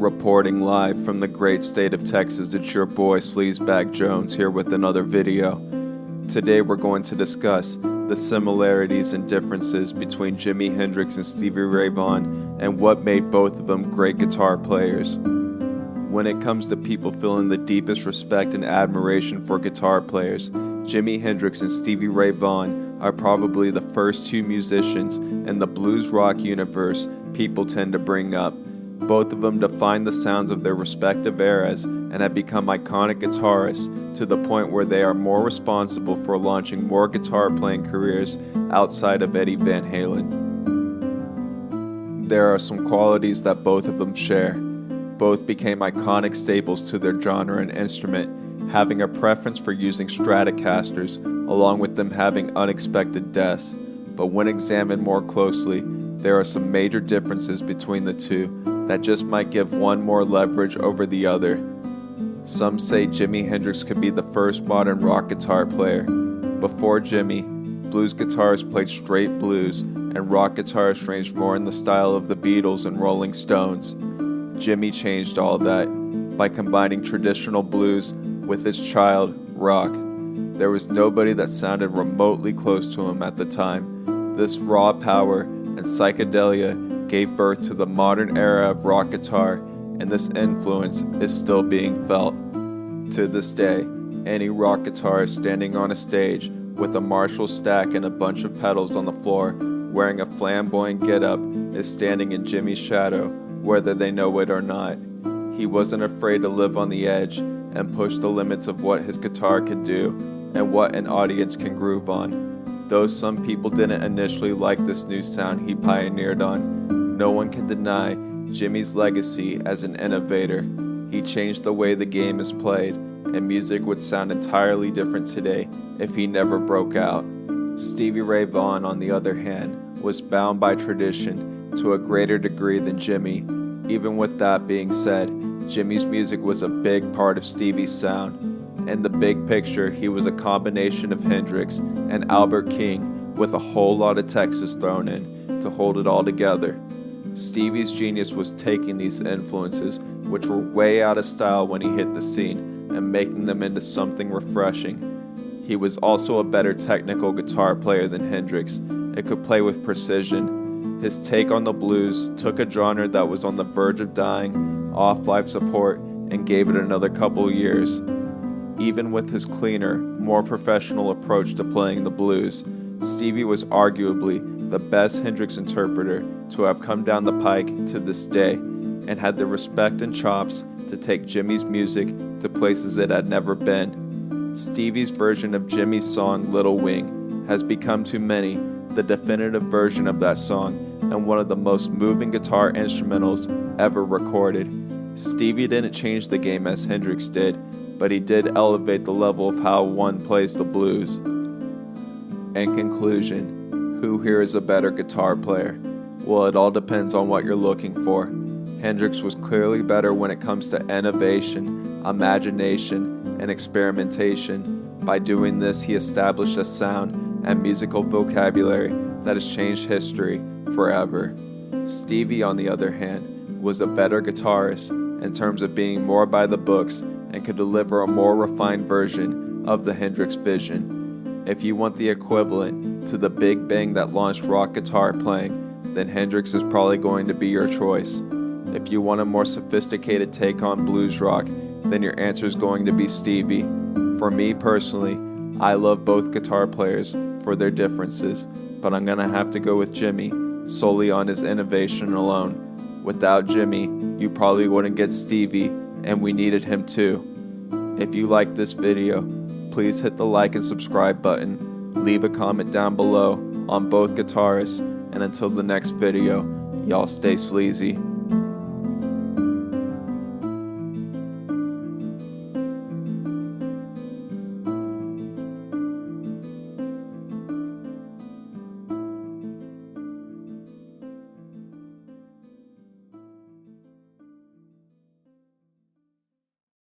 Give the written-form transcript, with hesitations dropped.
Reporting live from the great state of Texas, it's your boy Sleazebag Jones here with another video. Today we're going to discuss the similarities and differences between Jimi Hendrix and Stevie Ray Vaughan and what made both of them great guitar players. When it comes to people feeling the deepest respect and admiration for guitar players, Jimi Hendrix and Stevie Ray Vaughan are probably the first two musicians in the blues rock universe people tend to bring up. Both of them defined the sounds of their respective eras and have become iconic guitarists to the point where they are more responsible for launching more guitar playing careers outside of Eddie Van Halen. There are some qualities that both of them share. Both became iconic staples to their genre and instrument, having a preference for using Stratocasters, along with them having unexpected deaths. But when examined more closely, there are some major differences between the two that just might give one more leverage over the other. Some say Jimi Hendrix could be the first modern rock guitar player. Before Jimi, blues guitarists played straight blues, and rock guitarists ranged more in the style of the Beatles and Rolling Stones. Jimi changed all that by combining traditional blues with its child, rock. There was nobody that sounded remotely close to him at the time. This raw power and psychedelia gave birth to the modern era of rock guitar, and this influence is still being felt. To this day, any rock guitarist standing on a stage with a Marshall stack and a bunch of pedals on the floor, wearing a flamboyant getup, is standing in Jimi's shadow, whether they know it or not. He wasn't afraid to live on the edge and push the limits of what his guitar could do and what an audience can groove on. Though some people didn't initially like this new sound he pioneered on, no one can deny Jimi's legacy as an innovator. He changed the way the game is played, and music would sound entirely different today if he never broke out. Stevie Ray Vaughan, on the other hand, was bound by tradition to a greater degree than Jimi. Even with that being said, Jimi's music was a big part of Stevie's sound. In the big picture, he was a combination of Hendrix and Albert King with a whole lot of Texas thrown in to hold it all together. Stevie's genius was taking these influences, which were way out of style when he hit the scene, and making them into something refreshing. He was also a better technical guitar player than Hendrix. It could play with precision. His take on the blues took a genre that was on the verge of dying off life support and gave it another couple years. Even with his cleaner, more professional approach to playing the blues, Stevie was arguably the best Hendrix interpreter to have come down the pike to this day, and had the respect and chops to take Jimi's music to places it had never been. Stevie's version of Jimi's song Little Wing has become to many the definitive version of that song and one of the most moving guitar instrumentals ever recorded. Stevie didn't change the game as Hendrix did, but he did elevate the level of how one plays the blues. In conclusion, who here is a better guitar player? Well, it all depends on what you're looking for. Hendrix was clearly better when it comes to innovation, imagination, and experimentation. By doing this, he established a sound and musical vocabulary that has changed history forever. Stevie, on the other hand, was a better guitarist in terms of being more by the books and could deliver a more refined version of the Hendrix vision. If you want the equivalent to the Big Bang that launched rock guitar playing, then Hendrix is probably going to be your choice. If you want a more sophisticated take on blues rock, then your answer is going to be Stevie. For me personally, I love both guitar players for their differences, but I'm gonna have to go with Jimi solely on his innovation alone. Without Jimi, you probably wouldn't get Stevie, and we needed him too. If you like this video, please hit the like and subscribe button, leave a comment down below on both guitarists, and until the next video, y'all stay sleazy.